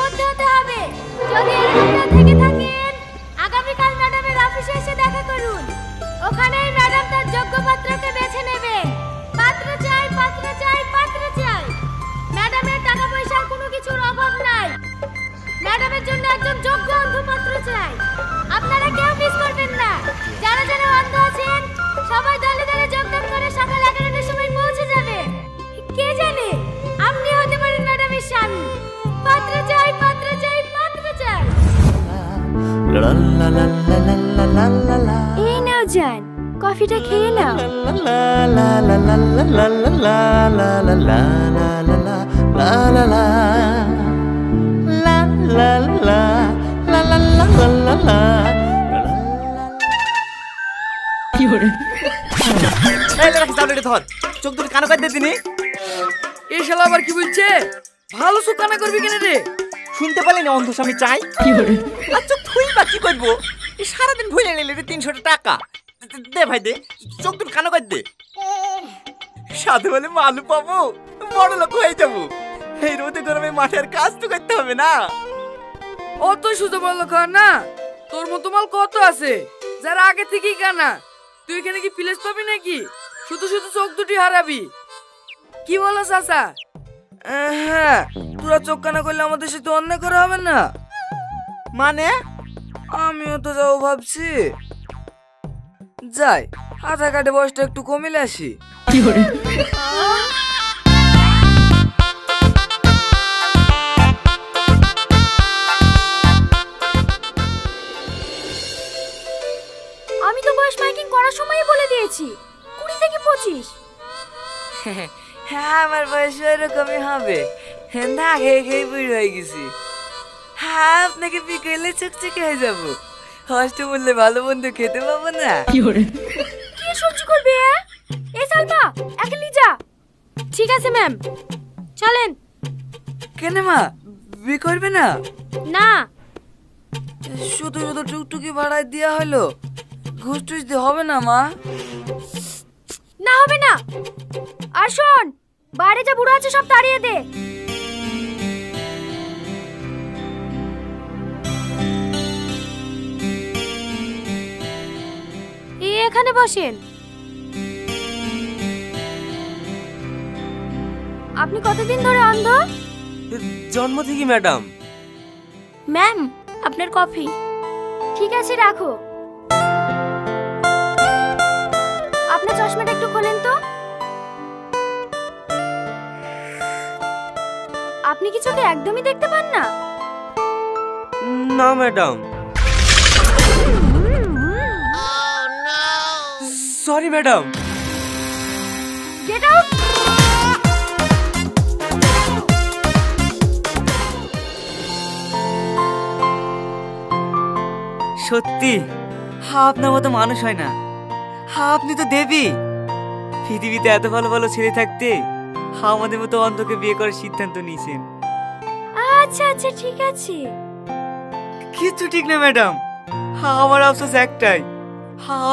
মধ্যে হতে হবে। যদি এরকমটা থেকে থাকেন, আগামীকাল ম্যাডামের অফিসে এসে দেখা করুন। ওখানেই ম্যাডাম তার যোগ্য পাত্রকে বেছে নেবে। পাত্র চাই, পাত্র চাই, পাত্র চাই। ম্যাডামের টাকা পয়সার কোনো কিছুর অভাব নাই। ম্যাডামের জন্য একজন যোগ্য অন্ধ পাত্র চাই। আপনারা কেউ মিস করবেন না। যারা যারা অন্ধ আছেন সবাই দলে দলে যোগদান করে সকাল 11টার সময় পৌঁছে যাবে। কে জানে আপনি হতে পারেন ম্যাডামের স্বামী। পাত্র চাই, পাত্র চাই, পাত্র চাই। এই নাও জান, কফিটা খেয়ে নাও। চোখ দুটো কানো কাট দিনি। এই শালা আবার কি বলছে? ভালো চোখ কানা করবি কেন রে? শুনতে পারলি না অন্ধ স্বামী চাই? আচ্ছা তুই বা কি করবো? সারাদিন ভুলে নিলি রে 300 টাকা। দে ভাই দে, চোখ দুটো কানো কাট দে। সাথে বলে মালু পাবো, বড় লোক হয়ে যাবো। এই রোদে গরমে মাঠের কাজ তো করতে হবে না। অত সুযোগ বললো খান না, তোর মতো মাল কত আছে যারা আগে থেকেই কানা। তুই এখানে কি প্লেস পাবি নাকি? শুধু শুধু চোখ দুটি হারাবি। কি বলো চাচা? হ্যাঁ, তোরা চোখ কানা করলে আমাদের সাথে অন্যায় করা হবে না? মানে আমিও তো যাবো ভাবছি। যাই, আধার কার্ডে বয়সটা একটু কমিলে আসি। আমি তো বয়স মাইকিং করার সময় বলে দিয়েছি 20 থেকে 25। হ্যাঁ, আমার বয়স এরকমই হবে। না খেয়ে খেয়ে বুড়ি হয়ে গেছি। হ্যাঁ, আপনাকে বিকেলে চকচকে হয়ে যাবো। হস্ত বললে ভালো বন্ধু খেতে পাবো না। কি সহ্য করবে? এ সালমা একলি যা। ঠিক আছে ম্যাম, চলেন। কেন মা, বিয়ে করবে না? না। শুধু শুধু টুকটুকি ভাড়ায় দেওয়া হলো, ঘুষ টুস দিয়ে হবে না মা? না হবে না। আর শোন, বাইরে যা বুড়ো আছে সব তাড়িয়ে দে। এখানে বসেন। আপনি কতদিন ধরে অন্ধ? জন্ম থেকে ম্যাডাম। ম্যাম, আপনার কফি। ঠিক আছে, রাখো। আপনার চশমাটা একটু খোলেন তো। আপনি কি চোখে একদমই দেখতে পান না? না madam. Sorry madam. Get out. সত্যি আপনার মতো মানুষ হয় না। আপনি তো দেবী। পৃথিবীতে এত ভালো ভালো ছেলে থাকতে আমাদের মতো অন্ধকে বিয়ে করার সিদ্ধান্ত নিয়েছেন। আচ্ছা আচ্ছা, ঠিক আছে। কিছু ঠিক না ম্যাডাম, আমার আফসোস একটাই,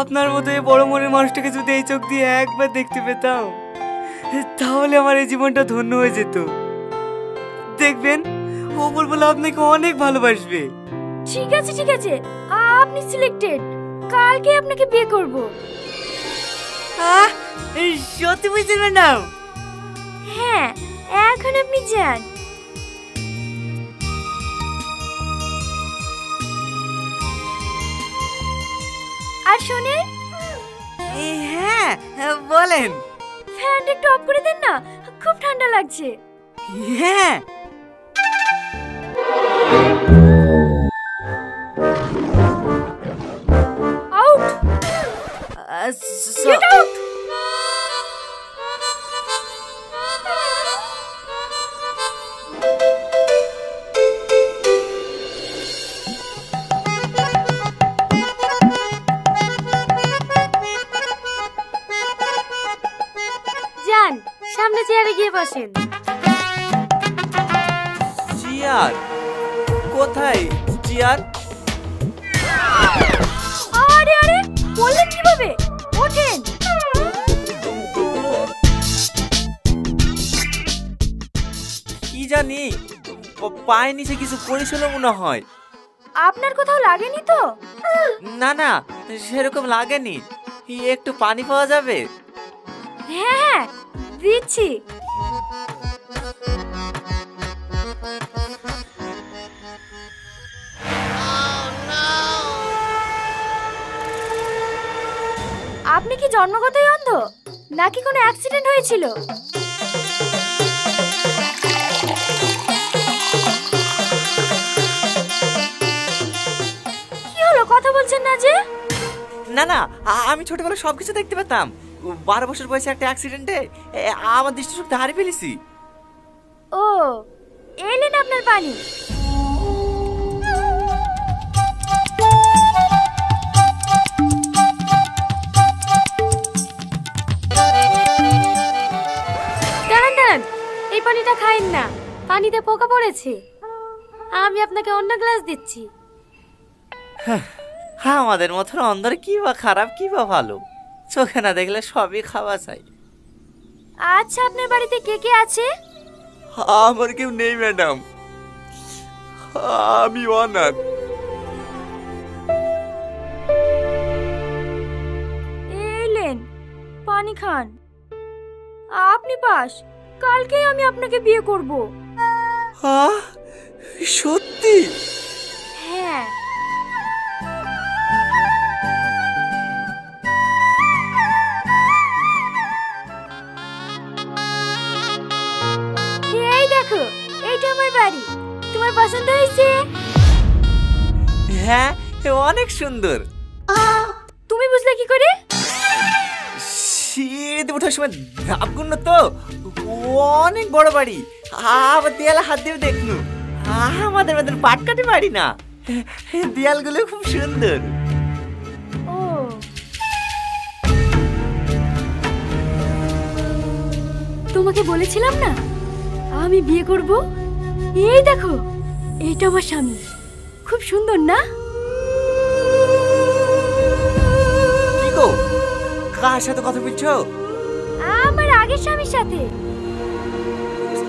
আপনার মতো এই বড় মনের মানুষটাকে যদি এই চোখ দিয়ে একবার দেখতে পেতাম তাহলে আমার এই জীবনটা ধন্য হয়ে যেত। দেখবেন ওপর বলে আপনাকে অনেক ভালোবাসবে। ঠিক আছে ঠিক আছে, আপনি সিলেক্টেড। কালকে আপনাকে বিয়ে করব। এই সত্যি বুঝছেন ম্যাডাম? হ্যাঁ, এখন আপনি যান। আর শোনেন। হ্যাঁ বলেন। ফ্যানটা একটু অফ করে দেন না, খুব ঠান্ডা লাগছে। হ্যাঁ। আউট। Get out. যান, সামনে চেয়ারে গিয়ে বসেন। চেয়ার কোথায়? চেয়ার? আরে আরে, বললেন কিভাবে? ওঠেন। কি জানি, পায়ের নিচে কিছু পড়েছিল মনে হয়। আপনার কোথাও লাগেনি তো? না না, সেরকম লাগেনি। একটু পানি পাওয়া যাবে? হ্যাঁ হ্যাঁ, দিচ্ছি। আপনি কি জন্মগতই অন্ধ নাকি কোনো অ্যাক্সিডেন্ট হয়েছিল? কি হলো, কথা বলছেন না যে? না না, আমি ছোটবেলায় সবকিছু দেখতে পেতাম। 12 বছর বয়সে একটা অ্যাক্সিডেন্টে আমার দৃষ্টিশক্তি হারিয়ে ফেলেছি। ও, এলেন আপনার পানি। দাঁড়ান দাঁড়ান, এই পানিটা খাইন না, পানিতে পোকা পড়েছে। আমি আপনাকে অন্য গ্লাস দিচ্ছি। হ্যাঁ, আমাদের মতন অন্ধর কি বা খারাপ কি বা ভালো, চোখে না দেখলে সবই খাওয়া চাই। আচ্ছা, আপনার বাড়িতে কে কে আছে? আমার কেউ নেই ম্যাডাম, আমি অনাথ। এলেন, পানি খান। আপনি পাস, কালকেই আমি আপনাকে বিয়ে করব। সত্যি? হ্যাঁ। এই দেখো, এইটা আমার বাড়ি। তোমার পছন্দ হয়েছে? হ্যাঁ, অনেক সুন্দর। তুমি বুঝলে কি করে? শীত ওঠার সময় ধাপগুন তো, অনেক বড় বাড়ি। আবার দেয়ালে হাত দিয়ে দেখনু, আমাদের মতন পাটকাটি বাড়ি না, দেয়ালগুলো খুব সুন্দর। ও, তোমাকে বলেছিলাম না আমি বিয়ে করব। এই দেখো, এইটা আমার স্বামী। খুব সুন্দর না? কি গো, কার সাথে কথা বলছো? আমার আগের স্বামীর সাথে।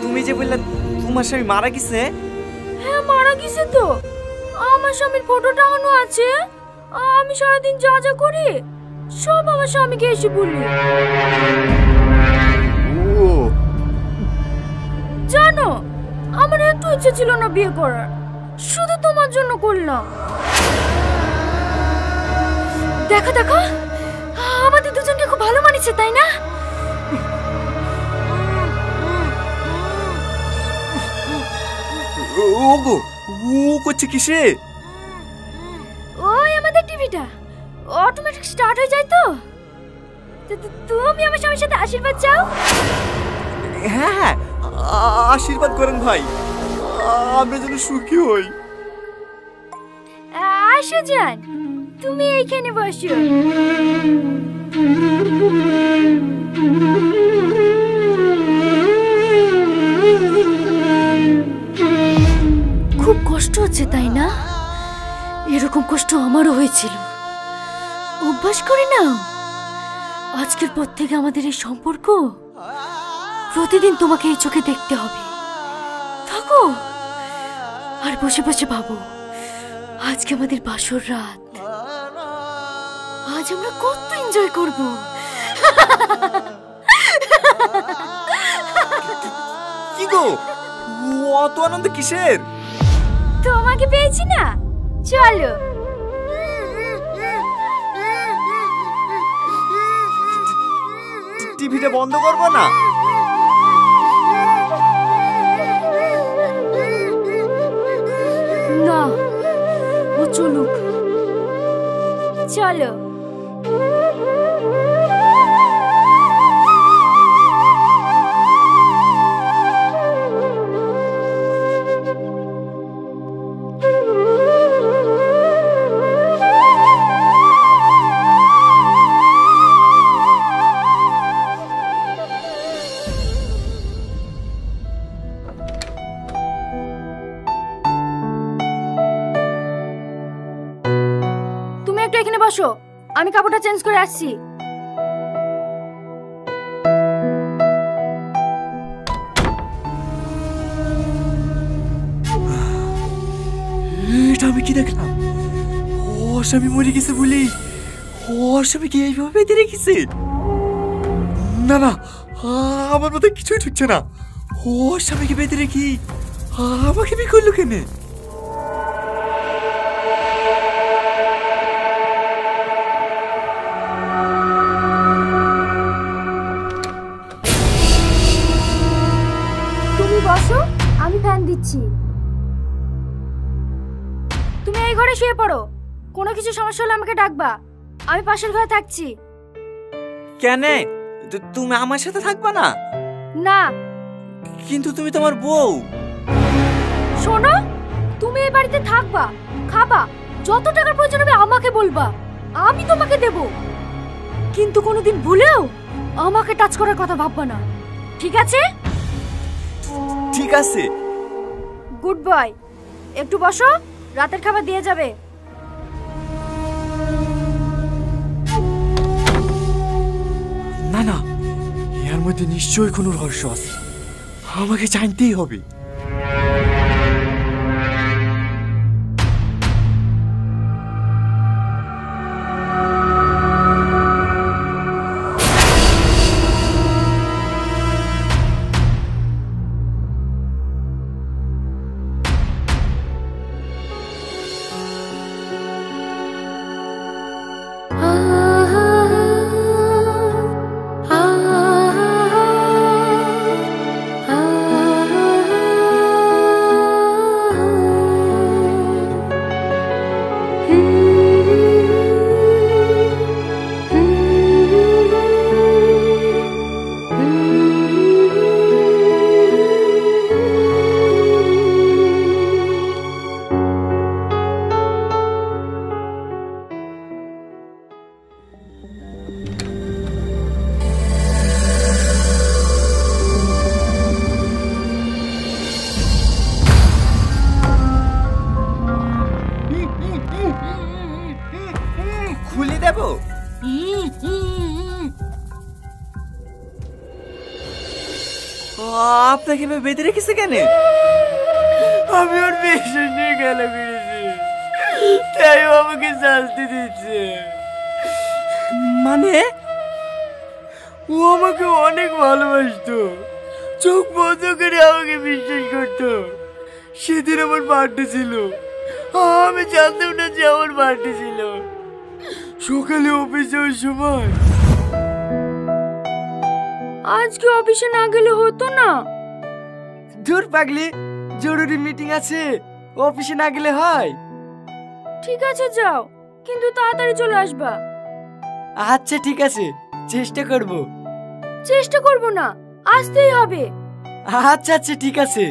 তুমি যে বললে তোমার স্বামী মারা গেছে? হ্যাঁ, মারা গেছে তো। আমার স্বামীর ফটো টাঙানো আছে। আমি সারাদিন যা যা করি সব আমার স্বামীকে এসে বলি। ও, জানো, আমার একটু ইচ্ছে ছিল না বিয়ে করার, শুধু তোমার জন্য করলাম। দেখো দেখো, আমাদের দুজনকে খুব ভালো মানিয়েছে, তাই না? ওগো, ও করছে কিসে? ওই আমাদের টিভিটা অটোমেটিক স্টার্ট হয়ে যায় তো। তুমি আমার স্বামীর সাথে আশীর্বাদ চাও? হ্যাঁ হ্যাঁ, আশীর্বাদ করেন ভাই, আমরা যেন সুখী হই। আসো জান, তুমি এইখানে বসো। খুব কষ্ট হচ্ছে তাই না? এরকম কষ্ট আমারও হয়েছিল। অভ্যাস করে নাও। আজকের পর থেকে আমাদের এই সম্পর্ক প্রতিদিন তোমাকে এই চোখে দেখতে হবে। থাকো আর বসে বসে ভাবো, আজকে আমাদের বাসর রাত। আজ আমরা কত এনজয় করব। কি গো, অত আনন্দ কিসের? তোমাকে পেয়েছি না, চলো। টিভিটা বন্ধ করবো না? না, ও চলুক। চলো। তুমি একটু এখানে বসো, আমি কাপড়টা চেঞ্জ করে আসছি। এটা আমি কি দেখলাম? ওর স্বামী মরে গেছে বলি ওর স্বামীকে এইভাবে বেঁধে রেখেছে? না না, আমার মধ্যে কিছুই ঢুকছে না। ওর স্বামীকে বেঁধে রেখি আমাকে বিয়ে করলো কেনে? তুমি বসো, আমি ফ্যান দিচ্ছি। তুমি এই ঘরে শুয়ে পড়ো, কোনো কিছু সমস্যা হলে আমাকে ডাকবা, আমি পাশের ঘরে থাকছি। কেন? তুমি আমার সাথে থাকবা না? না। কিন্তু তুমি তোমার বউ। শোনো, তুমি এই বাড়িতে থাকবা, খাবা, যত টাকার প্রয়োজন হবে আমাকে বলবা, আমি তোমাকে দেব। কিন্তু কোনোদিন ভুলেও আমাকে টাচ করার কথা ভাববা না, ঠিক আছে? ঠিক আছে। Good boy. একটু বসো, রাতের খাবার দিয়ে যাবে। না না, এর মধ্যে নিশ্চয়ই কোনো রহস্য আছে, আমাকে জানতেই হবে। খুলে দেব? আপনাকে বেঁধে রেখেছে কেন? আমি ওর বিশ্বাস নিয়ে গেলে ফিরেছি, তাই ও আমাকে শাস্তি দিচ্ছে। মানে? ও আমাকে অনেক ভালোবাসতো, চোখ বন্ধ করে আমাকে বিশ্বাস করতো। সেদিন আমার বার্থডে ছিল, আমি জানতাম না যে আমার বার্থডে ছিল। সকালে অফিস যাওয়ার সময়, আজকে অফিসে না গেলে হতো না? দূর পাগলি, জরুরি মিটিং আছে, অফিসে না গেলে হয়? ঠিক আছে যাও, কিন্তু তাড়াতাড়ি চলে আসবা। আচ্ছা ঠিক আছে, চেষ্টা করব। চেষ্টা করব না, আসতেই হবে। আচ্ছা আচ্ছা ঠিক আছে।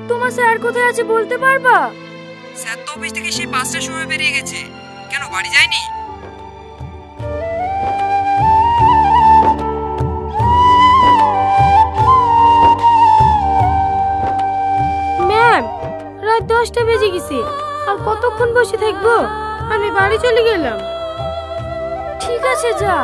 তোমার স্যার কোথায় আছে বলতে পারবা? স্যার তো অফিস থেকে সেই 5টার সময় বেরিয়ে গেছে। কেন, বাড়ি যায়নি? ম্যাম, রাত 10টা বেজে গেছে, আর কতক্ষণ বসে থাকবো? আমি বাড়ি চলে গেলাম। ঠিক আছে যা।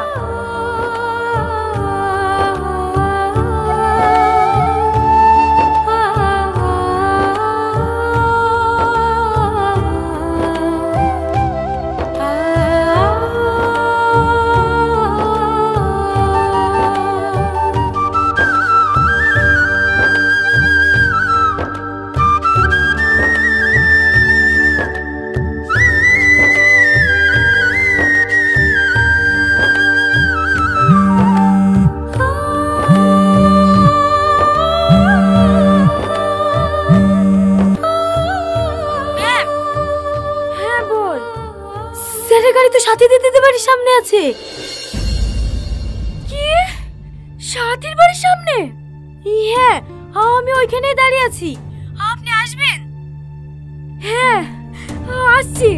সাথীদের দিদি বাড়ির সামনে আছে। কি? সাথীর বাড়ির সামনে? হ্যাঁ, আমি ওইখানেই দাঁড়িয়ে আছি। আপনি আসবেন? হ্যাঁ, আসছি।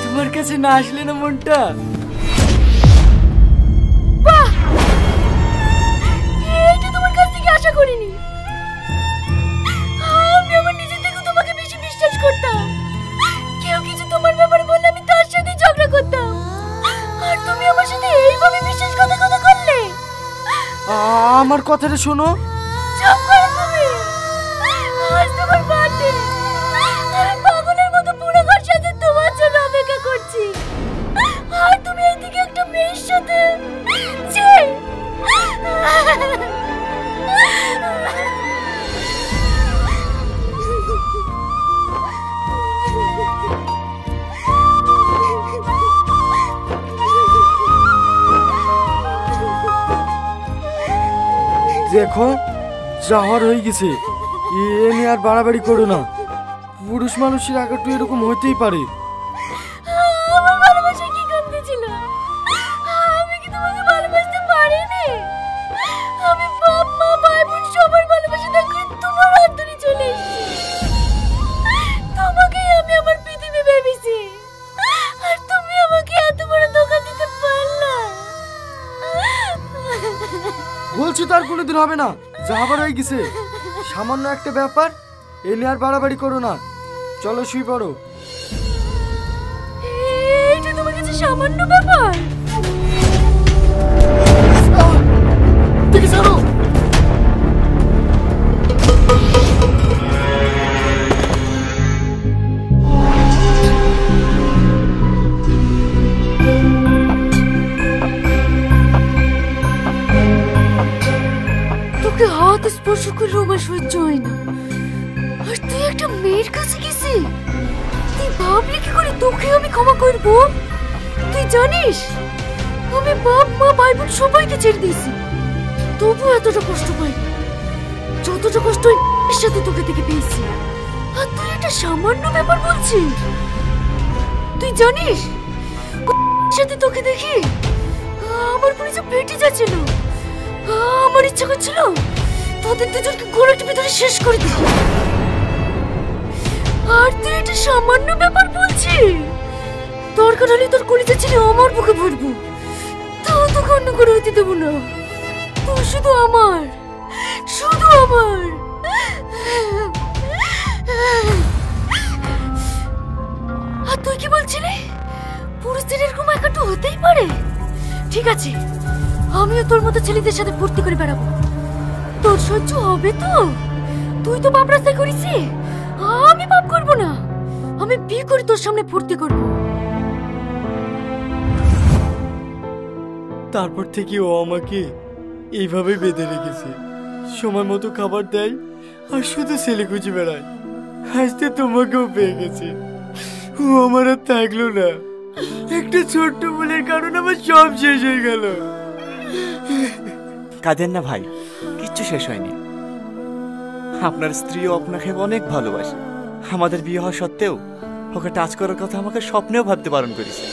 তোমার কাছে না আসলে না মনটা? এইটা তোমার কাছ থেকে আশা করিনি। আমি আমার নিজে থেকে তোমাকে বেশি বিশ্বাস করতাম। কেউ কিছু তোমার ব্যাপারে বললে আমি তার সাথে ঝগড়া করতাম, আর তুমি আমার সাথে এইভাবে বিশ্বাসঘাতকতা করলে। আমার কথাটা শোনো। চুপ করো তুমি। আজ তোমার বার্থডে, আমি পাগলের মতো পুরো ঘর সাথে তোমার জন্য অপেক্ষা করছি, আর তুমি এইদিকে একটা মেয়ের সাথে। ছি! দেখো, যাওয়ার হয়ে গেছে, এ নিয়ে আর বাড়াবাড়ি করো না। পুরুষ মানুষের আঘাত এরকম হতেই পারে। আমার ভালোবাসা কি কমতি ছিল? আমি কি তোমাকে ভালোবাসতে পারিনি? আমি বাপ মা ভাই বোন সবার ভালোবাসা ত্যাগ করে তোমার অন্তরে চলে এসেছি। তোমাকেই আমি আমার পৃথিবী ভেবেছি, আর তুমি আমাকে এত বড় ধোঁকা দিতে পারলা। বলছি তো আর কোনোদিন হবে না, যাবার হয়ে গেছে। সামান্য একটা ব্যাপার, এ নিয়ে আর বাড়াবাড়ি করো না। চলো শুয়ে পড়ো। এইটা তোমার কাছে সামান্য ব্যাপার? দেখি ছাড়ো। তোকে হাত স্পর্শ করলে আমার সহ্য হয় না, আর তুই একটা মেয়ের কাছে গেছিস। তুই ভাবলি কি করে তোকে আমি ক্ষমা করব? তুই জানিস আমি বাপ মা ভাই বোন সবাইকে ছেড়ে দিয়েছি, তবু এতটা কষ্ট পাই যতটা কষ্ট ওই মেয়ের সাথে তোকে থেকে পেয়েছি। আর তুই এটা সামান্য ব্যাপার বলছিস? তুই জানিস ওই মেয়ের সাথে তোকে দেখি আমার পরিচয় যে ফেটে যাচ্ছিল। আমার ইচ্ছা করছিল তোদের দুজনকে গোড়াটি ভিতরে শেষ করে দিই। আর তুই এটা সামান্য ব্যাপার বলছিস? দরকার হলে তোর কলিজা ছিল আমার বুকে ভরবো, তাও তোকে অন্য করে হতে দেবো না। তুই শুধু আমার, শুধু আমার। আর তুই কি বলছিলি? পুরুষদের এরকম একাটু হতেই পারে? ঠিক আছে, আমিও তোর মতো ছেলেদের সাথে ফুর্তি করে বেড়াবো। তোর সহ্য হবে তো? তুই তো বাপ রাস্তায় করিস, আমি পাপ করবো না। আমি বিয়ে করে তোর সামনে ফুর্তি করব। তারপর থেকে ও আমাকে এইভাবে বেঁধে রেখেছে, সময় মতো খাবার দেয় আর শুধু ছেলে খুঁজে বেড়ায়। আজকে তোমাকেও পেয়ে গেছে, ও আমার আর থাকলো না। একটা ছোট্ট ভুলের কারণে আমার সব শেষ হয়ে গেল। কাঁদেন না ভাই, কিচ্ছু শেষ হয়নি। আপনার স্ত্রীও আপনাকে অনেক ভালোবাসে। আমাদের বিয়ে হওয়া সত্ত্বেও ওকে টাচ করার কথা আমাকে স্বপ্নেও ভাবতে বারণ করেছে।